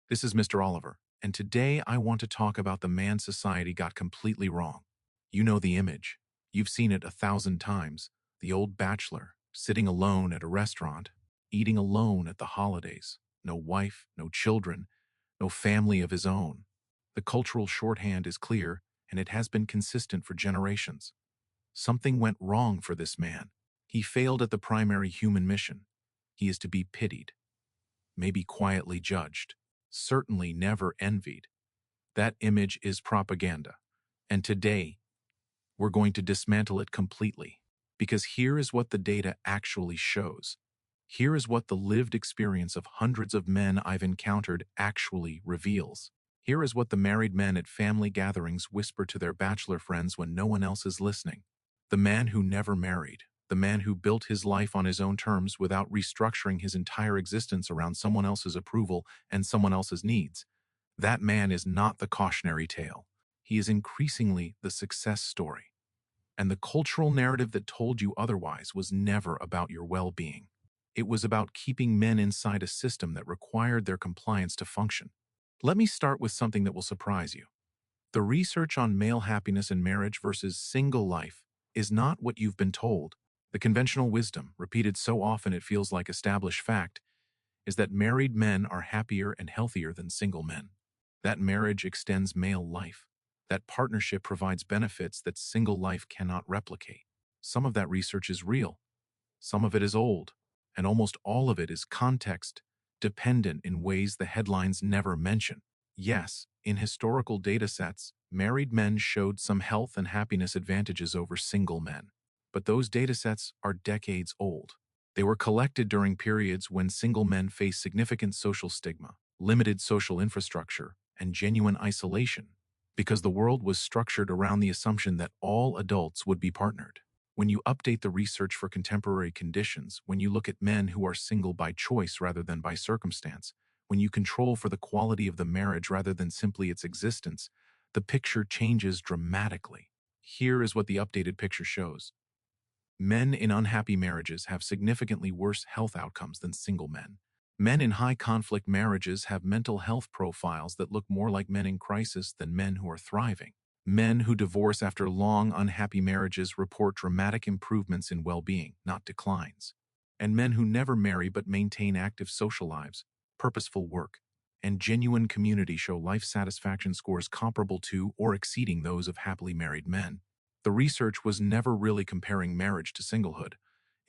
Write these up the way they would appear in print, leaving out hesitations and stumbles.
This is Mr. Oliver, and today I want to talk about the man society got completely wrong. You know the image. You've seen it 1,000 times. The old bachelor, sitting alone at a restaurant, eating alone at the holidays. No wife, no children, no family of his own. The cultural shorthand is clear, and it has been consistent for generations. Something went wrong for this man. He failed at the primary human mission. He is to be pitied, maybe quietly judged, certainly never envied. That image is propaganda. And today, we're going to dismantle it completely. Because here is what the data actually shows. Here is what the lived experience of hundreds of men I've encountered actually reveals. Here is what the married men at family gatherings whisper to their bachelor friends when no one else is listening. The man who never married, the man who built his life on his own terms without restructuring his entire existence around someone else's approval and someone else's needs. That man is not the cautionary tale. He is increasingly the success story. And the cultural narrative that told you otherwise was never about your well-being. It was about keeping men inside a system that required their compliance to function. Let me start with something that will surprise you. The research on male happiness in marriage versus single life is not what you've been told. The conventional wisdom, repeated so often it feels like established fact, is that married men are happier and healthier than single men. That marriage extends male life. That partnership provides benefits that single life cannot replicate. Some of that research is real. Some of it is old. And almost all of it is context dependent in ways the headlines never mention. Yes, in historical data sets, married men showed some health and happiness advantages over single men. But those data sets are decades old. They were collected during periods when single men faced significant social stigma, limited social infrastructure, and genuine isolation, because the world was structured around the assumption that all adults would be partnered. When you update the research for contemporary conditions, when you look at men who are single by choice rather than by circumstance, when you control for the quality of the marriage rather than simply its existence, the picture changes dramatically. Here is what the updated picture shows. Men in unhappy marriages have significantly worse health outcomes than single men. Men in high-conflict marriages have mental health profiles that look more like men in crisis than men who are thriving. Men who divorce after long, unhappy marriages report dramatic improvements in well-being, not declines. And men who never marry but maintain active social lives, purposeful work, and genuine community show life satisfaction scores comparable to or exceeding those of happily married men. The research was never really comparing marriage to singlehood.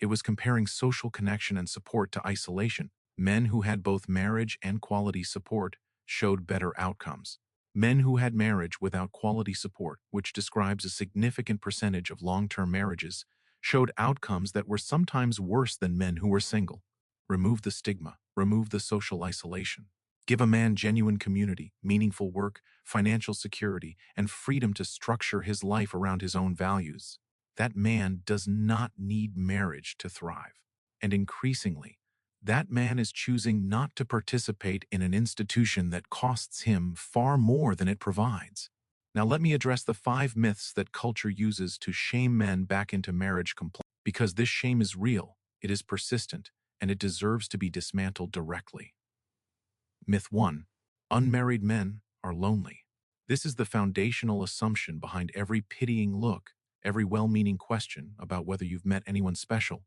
It was comparing social connection and support to isolation. Men who had both marriage and quality support showed better outcomes. Men who had marriage without quality support, which describes a significant percentage of long-term marriages, showed outcomes that were sometimes worse than men who were single. Remove the stigma, remove the social isolation. Give a man genuine community, meaningful work, financial security, and freedom to structure his life around his own values. That man does not need marriage to thrive. And increasingly, that man is choosing not to participate in an institution that costs him far more than it provides. Now let me address the 5 myths that culture uses to shame men back into marriage compliance. Because this shame is real, it is persistent, and it deserves to be dismantled directly. Myth 1. Unmarried men are lonely. This is the foundational assumption behind every pitying look, every well-meaning question about whether you've met anyone special,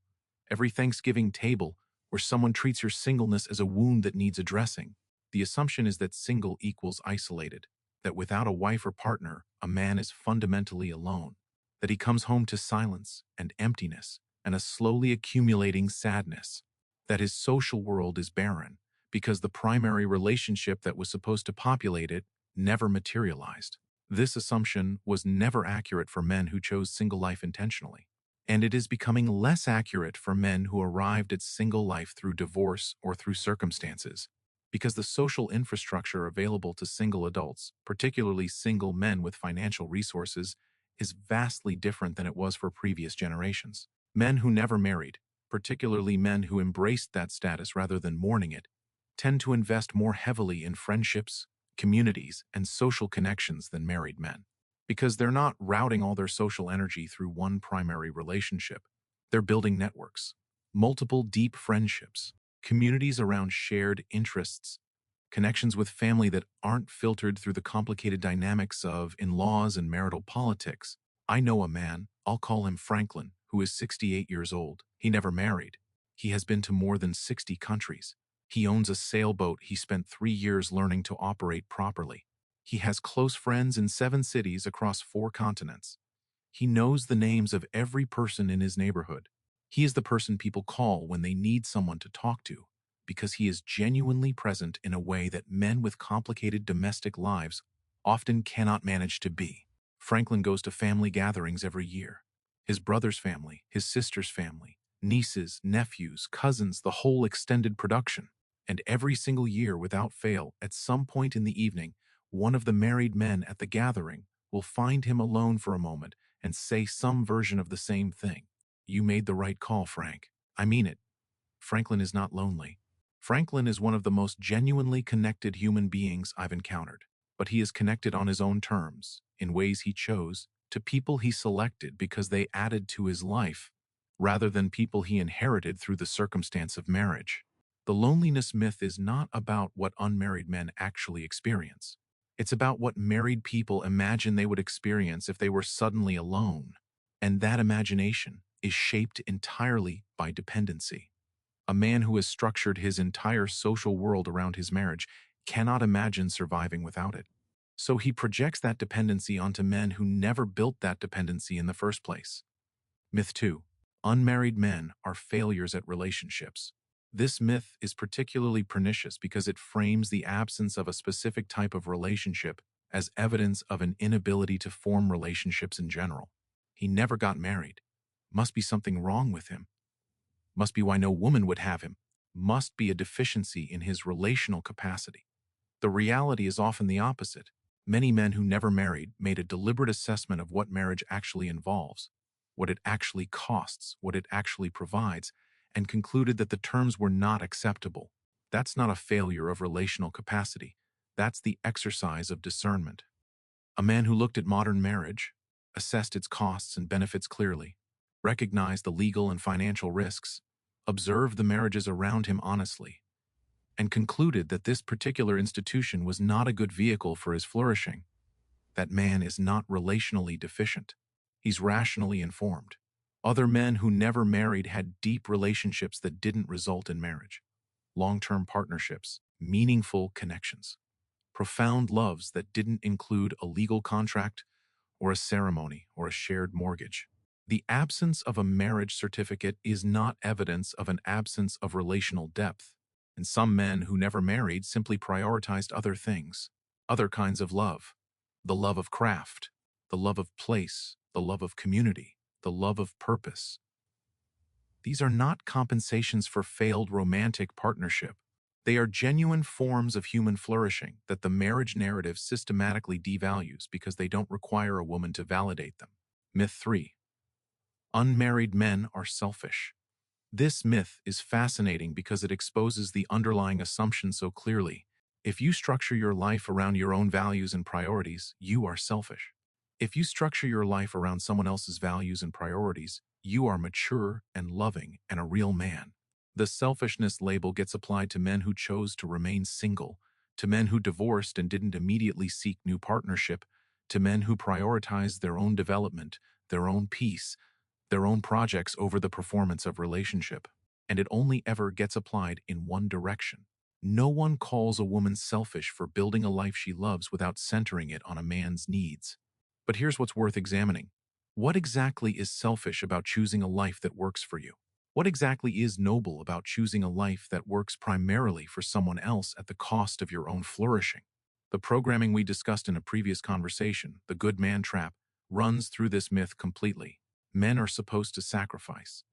every Thanksgiving table where someone treats your singleness as a wound that needs addressing. The assumption is that single equals isolated, that without a wife or partner, a man is fundamentally alone, that he comes home to silence and emptiness and a slowly accumulating sadness, that his social world is barren, because the primary relationship that was supposed to populate it never materialized. This assumption was never accurate for men who chose single life intentionally. And it is becoming less accurate for men who arrived at single life through divorce or through circumstances, because the social infrastructure available to single adults, particularly single men with financial resources, is vastly different than it was for previous generations. Men who never married, particularly men who embraced that status rather than mourning it, tend to invest more heavily in friendships, communities, and social connections than married men. Because they're not routing all their social energy through one primary relationship. They're building networks, multiple deep friendships, communities around shared interests, connections with family that aren't filtered through the complicated dynamics of in-laws and marital politics. I know a man, I'll call him Franklin, who is 68 years old. He never married. He has been to more than 60 countries. He owns a sailboat he spent 3 years learning to operate properly. He has close friends in 7 cities across 4 continents. He knows the names of every person in his neighborhood. He is the person people call when they need someone to talk to, because he is genuinely present in a way that men with complicated domestic lives often cannot manage to be. Franklin goes to family gatherings every year. His brother's family, his sister's family, nieces, nephews, cousins, the whole extended production. And every single year, without fail, at some point in the evening, one of the married men at the gathering will find him alone for a moment and say some version of the same thing. You made the right call, Frank. I mean it. Franklin is not lonely. Franklin is one of the most genuinely connected human beings I've encountered, but he is connected on his own terms, in ways he chose, to people he selected because they added to his life, rather than people he inherited through the circumstance of marriage. The loneliness myth is not about what unmarried men actually experience. It's about what married people imagine they would experience if they were suddenly alone, and that imagination is shaped entirely by dependency. A man who has structured his entire social world around his marriage cannot imagine surviving without it. So he projects that dependency onto men who never built that dependency in the first place. Myth 2. Unmarried men are failures at relationships. This myth is particularly pernicious because it frames the absence of a specific type of relationship as evidence of an inability to form relationships in general. He never got married. Must be something wrong with him. Must be why no woman would have him. Must be a deficiency in his relational capacity. The reality is often the opposite. Many men who never married made a deliberate assessment of what marriage actually involves, what it actually costs, what it actually provides, and concluded that the terms were not acceptable. That's not a failure of relational capacity. That's the exercise of discernment. A man who looked at modern marriage, assessed its costs and benefits clearly, recognized the legal and financial risks, observed the marriages around him honestly, and concluded that this particular institution was not a good vehicle for his flourishing. That man is not relationally deficient. He's rationally informed. Other men who never married had deep relationships that didn't result in marriage, long-term partnerships, meaningful connections, profound loves that didn't include a legal contract or a ceremony or a shared mortgage. The absence of a marriage certificate is not evidence of an absence of relational depth, and some men who never married simply prioritized other things, other kinds of love, the love of craft, the love of place, the love of community, the love of purpose. These are not compensations for failed romantic partnership. They are genuine forms of human flourishing that the marriage narrative systematically devalues because they don't require a woman to validate them. Myth 3. Unmarried men are selfish. This myth is fascinating because it exposes the underlying assumption so clearly. If you structure your life around your own values and priorities, you are selfish. If you structure your life around someone else's values and priorities, you are mature and loving and a real man. The selfishness label gets applied to men who chose to remain single, to men who divorced and didn't immediately seek new partnership, to men who prioritized their own development, their own peace, their own projects over the performance of relationship. And it only ever gets applied in one direction. No one calls a woman selfish for building a life she loves without centering it on a man's needs. But here's what's worth examining. What exactly is selfish about choosing a life that works for you? What exactly is noble about choosing a life that works primarily for someone else at the cost of your own flourishing? The programming we discussed in a previous conversation, the good man trap, runs through this myth completely. Men are supposed to sacrifice.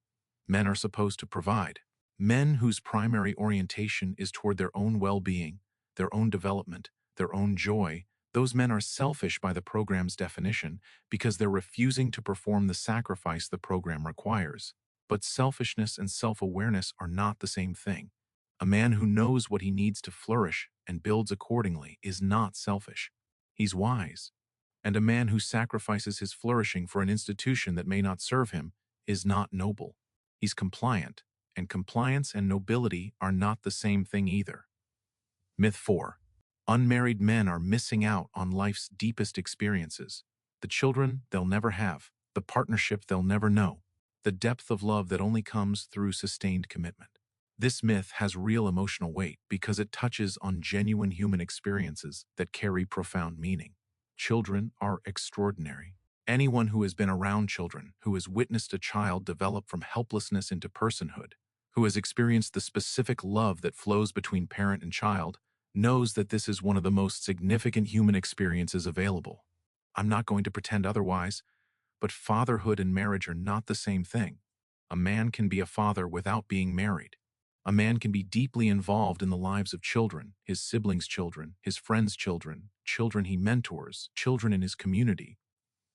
Men are supposed to provide. Men whose primary orientation is toward their own well-being, their own development, their own joy, those men are selfish by the program's definition because they're refusing to perform the sacrifice the program requires. But selfishness and self-awareness are not the same thing. A man who knows what he needs to flourish and builds accordingly is not selfish. He's wise. And a man who sacrifices his flourishing for an institution that may not serve him is not noble. He's compliant, and compliance and nobility are not the same thing either. Myth 4. Unmarried men are missing out on life's deepest experiences. The children they'll never have, the partnership they'll never know, the depth of love that only comes through sustained commitment. This myth has real emotional weight because it touches on genuine human experiences that carry profound meaning. Children are extraordinary. Anyone who has been around children, who has witnessed a child develop from helplessness into personhood, who has experienced the specific love that flows between parent and child, knows that this is one of the most significant human experiences available. I'm not going to pretend otherwise, but fatherhood and marriage are not the same thing. A man can be a father without being married. A man can be deeply involved in the lives of children, his siblings' children, his friends' children, children he mentors, children in his community,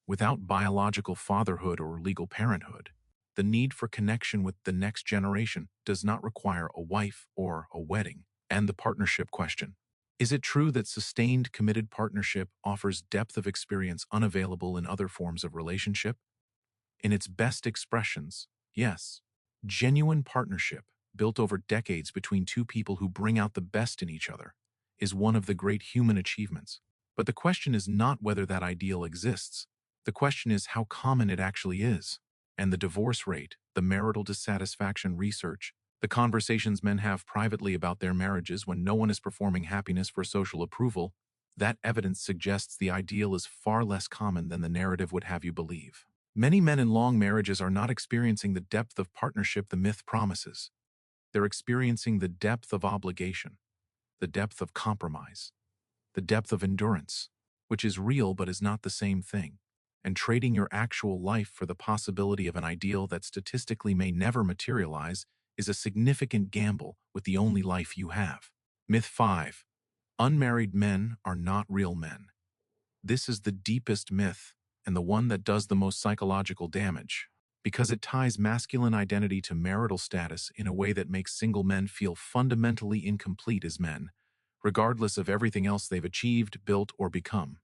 without biological fatherhood or legal parenthood. The need for connection with the next generation does not require a wife or a wedding. And the partnership question. Is it true that sustained, committed partnership offers depth of experience unavailable in other forms of relationship? In its best expressions, yes. Genuine partnership, built over decades between two people who bring out the best in each other, is one of the great human achievements. But the question is not whether that ideal exists. The question is how common it actually is. And the divorce rate, the marital dissatisfaction research, the conversations men have privately about their marriages when no one is performing happiness for social approval, that evidence suggests the ideal is far less common than the narrative would have you believe. Many men in long marriages are not experiencing the depth of partnership the myth promises. They're experiencing the depth of obligation, the depth of compromise, the depth of endurance, which is real but is not the same thing. And trading your actual life for the possibility of an ideal that statistically may never materialize is a significant gamble with the only life you have. Myth 5. Unmarried men are not real men. This is the deepest myth and the one that does the most psychological damage, because it ties masculine identity to marital status in a way that makes single men feel fundamentally incomplete as men, regardless of everything else they've achieved, built, or become.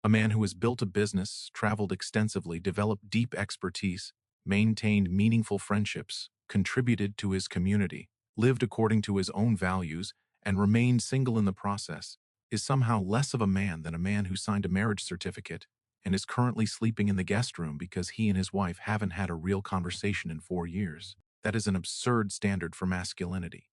A man who has built a business, traveled extensively, developed deep expertise, maintained meaningful friendships, contributed to his community, lived according to his own values, and remained single in the process, is somehow less of a man than a man who signed a marriage certificate and is currently sleeping in the guest room because he and his wife haven't had a real conversation in 4 years. That is an absurd standard for masculinity.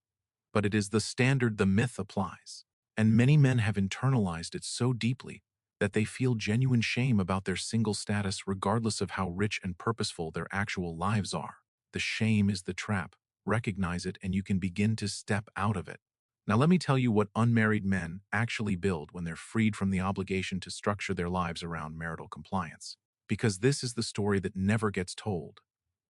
But it is the standard the myth applies. And many men have internalized it so deeply that they feel genuine shame about their single status regardless of how rich and purposeful their actual lives are. The shame is the trap. Recognize it and you can begin to step out of it. Now let me tell you what unmarried men actually build when they're freed from the obligation to structure their lives around marital compliance. Because this is the story that never gets told.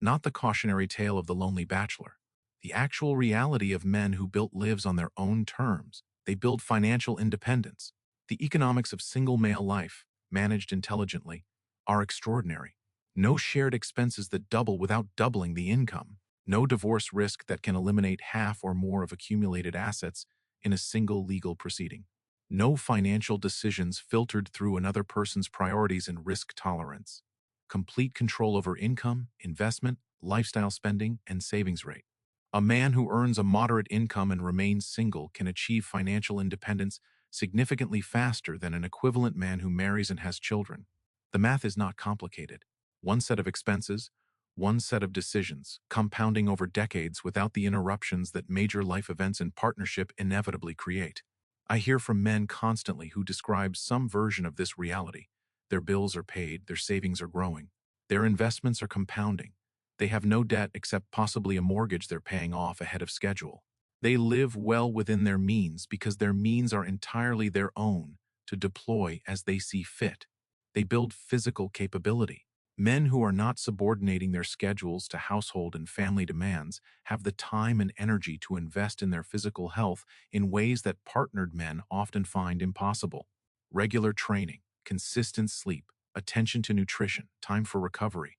Not the cautionary tale of the lonely bachelor. The actual reality of men who built lives on their own terms. They build financial independence. The economics of single male life, managed intelligently, are extraordinary. No shared expenses that double without doubling the income. No divorce risk that can eliminate half or more of accumulated assets in a single legal proceeding. No financial decisions filtered through another person's priorities and risk tolerance. Complete control over income, investment, lifestyle spending, and savings rate. A man who earns a moderate income and remains single can achieve financial independence significantly faster than an equivalent man who marries and has children. The math is not complicated. One set of expenses, one set of decisions, compounding over decades without the interruptions that major life events in partnership inevitably create. I hear from men constantly who describe some version of this reality. Their bills are paid, their savings are growing, their investments are compounding. They have no debt except possibly a mortgage they're paying off ahead of schedule. They live well within their means because their means are entirely their own to deploy as they see fit. They build physical capability. Men who are not subordinating their schedules to household and family demands have the time and energy to invest in their physical health in ways that partnered men often find impossible. Regular training, consistent sleep, attention to nutrition, time for recovery,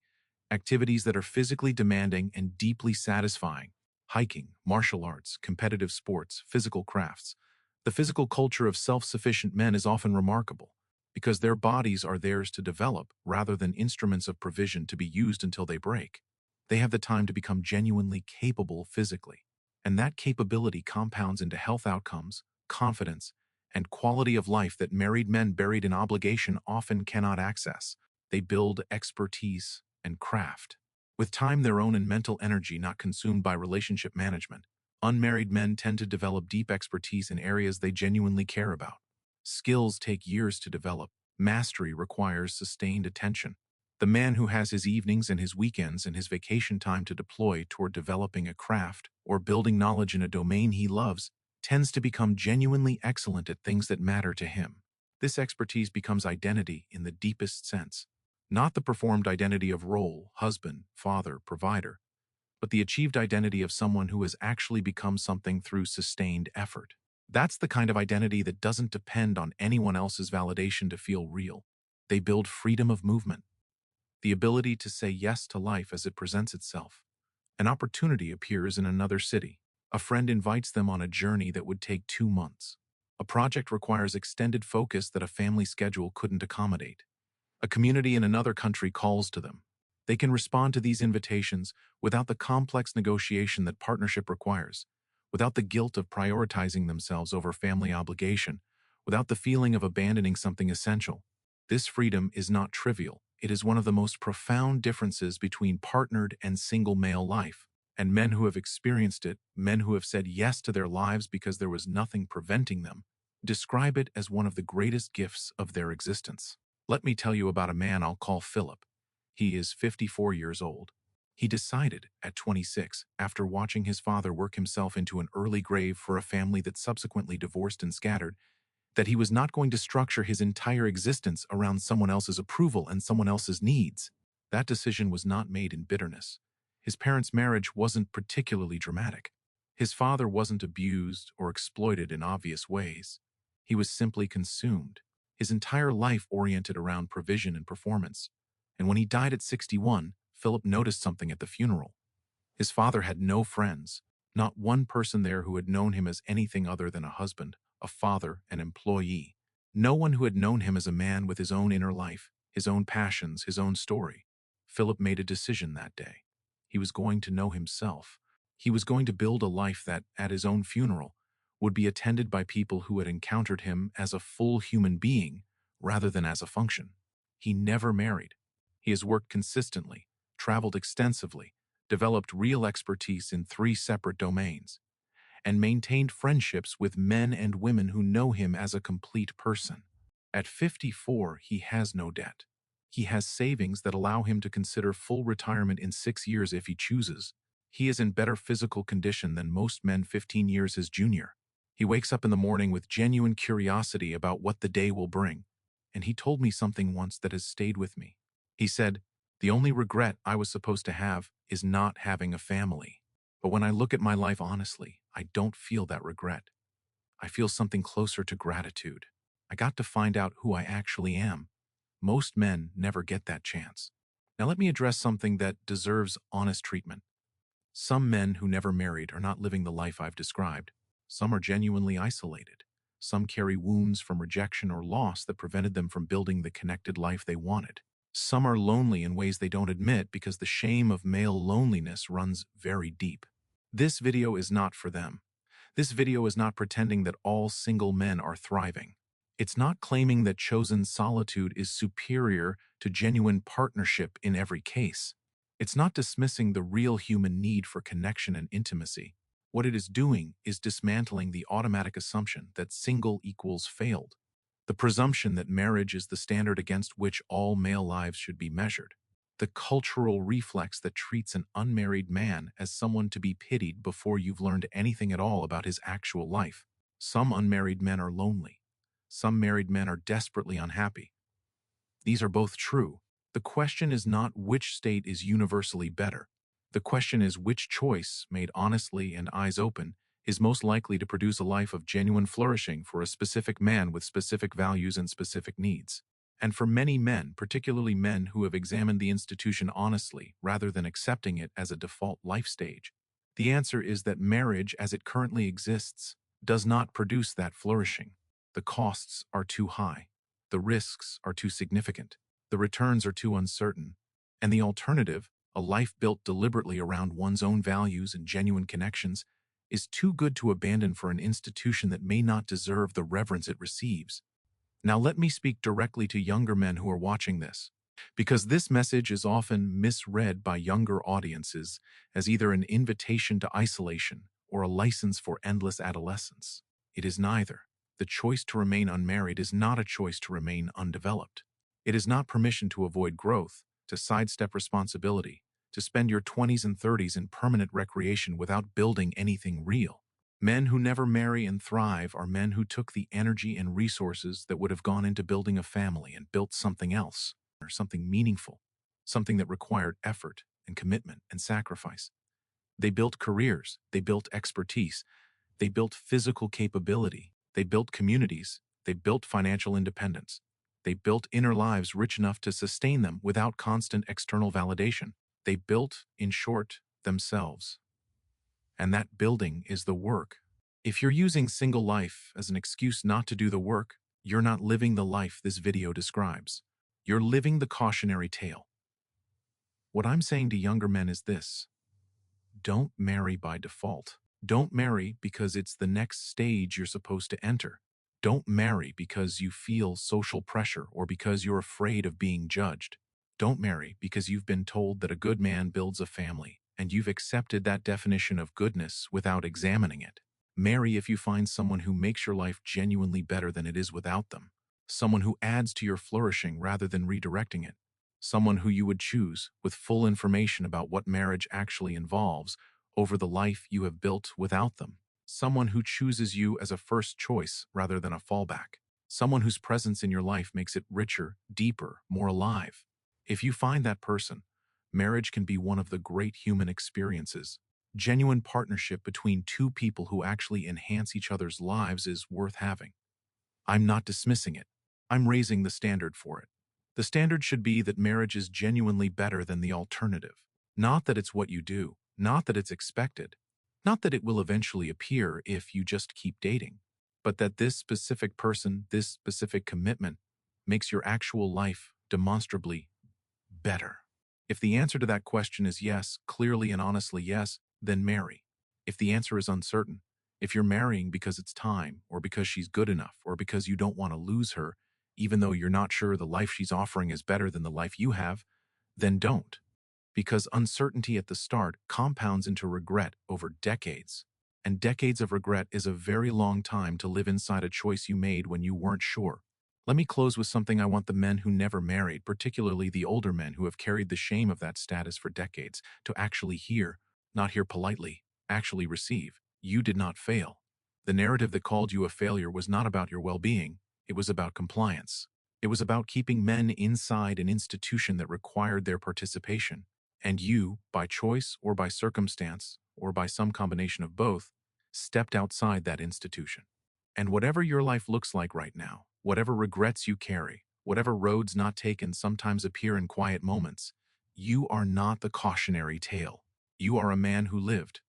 activities that are physically demanding and deeply satisfying. Hiking, martial arts, competitive sports, physical crafts. The physical culture of self-sufficient men is often remarkable because their bodies are theirs to develop rather than instruments of provision to be used until they break. They have the time to become genuinely capable physically, and that capability compounds into health outcomes, confidence, and quality of life that married men buried in obligation often cannot access. They build expertise and craft. With time, their own and mental energy not consumed by relationship management, unmarried men tend to develop deep expertise in areas they genuinely care about. Skills take years to develop. Mastery requires sustained attention. The man who has his evenings and his weekends and his vacation time to deploy toward developing a craft or building knowledge in a domain he loves tends to become genuinely excellent at things that matter to him. This expertise becomes identity in the deepest sense, not the performed identity of role, husband, father, provider, but the achieved identity of someone who has actually become something through sustained effort. That's the kind of identity that doesn't depend on anyone else's validation to feel real. They build freedom of movement, the ability to say yes to life as it presents itself. An opportunity appears in another city. A friend invites them on a journey that would take 2 months. A project requires extended focus that a family schedule couldn't accommodate. A community in another country calls to them. They can respond to these invitations without the complex negotiation that partnership requires, without the guilt of prioritizing themselves over family obligation, without the feeling of abandoning something essential. This freedom is not trivial. It is one of the most profound differences between partnered and single male life. And men who have experienced it, men who have said yes to their lives because there was nothing preventing them, describe it as one of the greatest gifts of their existence. Let me tell you about a man I'll call Philip. He is 54 years old. He decided, at 26, after watching his father work himself into an early grave for a family that subsequently divorced and scattered, that he was not going to structure his entire existence around someone else's approval and someone else's needs. That decision was not made in bitterness. His parents' marriage wasn't particularly dramatic. His father wasn't abused or exploited in obvious ways. He was simply consumed, his entire life oriented around provision and performance. And when he died at 61, Philip noticed something at the funeral. His father had no friends, not one person there who had known him as anything other than a husband, a father, an employee. No one who had known him as a man with his own inner life, his own passions, his own story. Philip made a decision that day. He was going to know himself. He was going to build a life that, at his own funeral, would be attended by people who had encountered him as a full human being rather than as a function. He never married. He has worked consistently, traveled extensively, developed real expertise in 3 separate domains, and maintained friendships with men and women who know him as a complete person. At 54, he has no debt. He has savings that allow him to consider full retirement in 6 years if he chooses. He is in better physical condition than most men 15 years his junior. He wakes up in the morning with genuine curiosity about what the day will bring, and he told me something once that has stayed with me. He said, "The only regret I was supposed to have is not having a family. But when I look at my life honestly, I don't feel that regret. I feel something closer to gratitude. I got to find out who I actually am. Most men never get that chance." Now let me address something that deserves honest treatment. Some men who never married are not living the life I've described. Some are genuinely isolated. Some carry wounds from rejection or loss that prevented them from building the connected life they wanted. Some are lonely in ways they don't admit because the shame of male loneliness runs very deep. This video is not for them. This video is not pretending that all single men are thriving. It's not claiming that chosen solitude is superior to genuine partnership in every case. It's not dismissing the real human need for connection and intimacy. What it is doing is dismantling the automatic assumption that single equals failed, the presumption that marriage is the standard against which all male lives should be measured, the cultural reflex that treats an unmarried man as someone to be pitied before you've learned anything at all about his actual life. Some unmarried men are lonely. Some married men are desperately unhappy. These are both true. The question is not which state is universally better. The question is which choice, made honestly and eyes open, is most likely to produce a life of genuine flourishing for a specific man with specific values and specific needs. And for many men, particularly men who have examined the institution honestly rather than accepting it as a default life stage, the answer is that marriage as it currently exists does not produce that flourishing. The costs are too high. The risks are too significant. The returns are too uncertain. And the alternative, a life built deliberately around one's own values and genuine connections, is too good to abandon for an institution that may not deserve the reverence it receives. Now let me speak directly to younger men who are watching this, because this message is often misread by younger audiences as either an invitation to isolation or a license for endless adolescence. It is neither. The choice to remain unmarried is not a choice to remain undeveloped. It is not permission to avoid growth, to sidestep responsibility, to spend your 20s and 30s in permanent recreation without building anything real. Men who never marry and thrive are men who took the energy and resources that would have gone into building a family and built something else, or something meaningful, something that required effort and commitment and sacrifice. They built careers, they built expertise, they built physical capability, they built communities, they built financial independence. They built inner lives rich enough to sustain them without constant external validation. They built, in short, themselves. And that building is the work. If you're using single life as an excuse not to do the work, you're not living the life this video describes. You're living the cautionary tale. What I'm saying to younger men is this: don't marry by default. Don't marry because it's the next stage you're supposed to enter. Don't marry because you feel social pressure or because you're afraid of being judged. Don't marry because you've been told that a good man builds a family and you've accepted that definition of goodness without examining it. Marry if you find someone who makes your life genuinely better than it is without them. Someone who adds to your flourishing rather than redirecting it. Someone who you would choose with full information about what marriage actually involves over the life you have built without them. Someone who chooses you as a first choice rather than a fallback. Someone whose presence in your life makes it richer, deeper, more alive. If you find that person, marriage can be one of the great human experiences. Genuine partnership between two people who actually enhance each other's lives is worth having. I'm not dismissing it. I'm raising the standard for it. The standard should be that marriage is genuinely better than the alternative. Not that it's what you do, not that it's expected, not that it will eventually appear if you just keep dating, but that this specific person, this specific commitment, makes your actual life demonstrably better. If the answer to that question is yes, clearly and honestly yes, then marry. If the answer is uncertain, if you're marrying because it's time, or because she's good enough, or because you don't want to lose her, even though you're not sure the life she's offering is better than the life you have, then don't. Because uncertainty at the start compounds into regret over decades. And decades of regret is a very long time to live inside a choice you made when you weren't sure. Let me close with something I want the men who never married, particularly the older men who have carried the shame of that status for decades, to actually hear, not hear politely, actually receive. You did not fail. The narrative that called you a failure was not about your well-being. It was about compliance. It was about keeping men inside an institution that required their participation. And you, by choice or by circumstance, or by some combination of both, stepped outside that institution. And whatever your life looks like right now, whatever regrets you carry, whatever roads not taken sometimes appear in quiet moments, you are not the cautionary tale. You are a man who lived,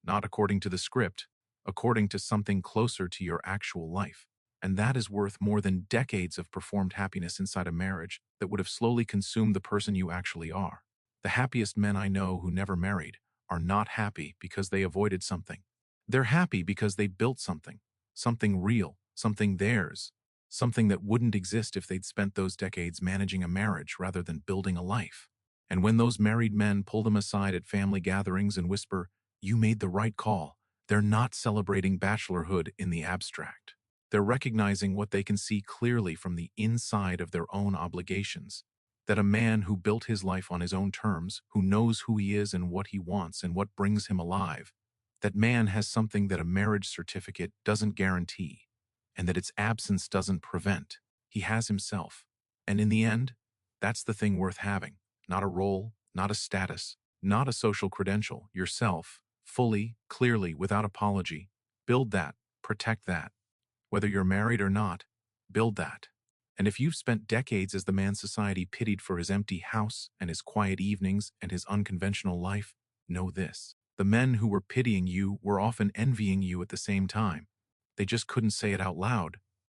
not according to the script, according to something closer to your actual life. And that is worth more than decades of performed happiness inside a marriage that would have slowly consumed the person you actually are. The happiest men I know who never married are not happy because they avoided something. They're happy because they built something real, something theirs, something that wouldn't exist if they'd spent those decades managing a marriage rather than building a life. And when those married men pull them aside at family gatherings and whisper, "You made the right call," they're not celebrating bachelorhood in the abstract. They're recognizing what they can see clearly from the inside of their own obligations. That a man who built his life on his own terms, who knows who he is and what he wants and what brings him alive, that man has something that a marriage certificate doesn't guarantee, and that its absence doesn't prevent. He has himself. And in the end, that's the thing worth having. Not a role, not a status, not a social credential. Yourself, fully, clearly, without apology. Build that. Protect that. Whether you're married or not, build that. And if you've spent decades as the man society pitied for his empty house and his quiet evenings and his unconventional life, know this: the men who were pitying you were often envying you at the same time. They just couldn't say it out loud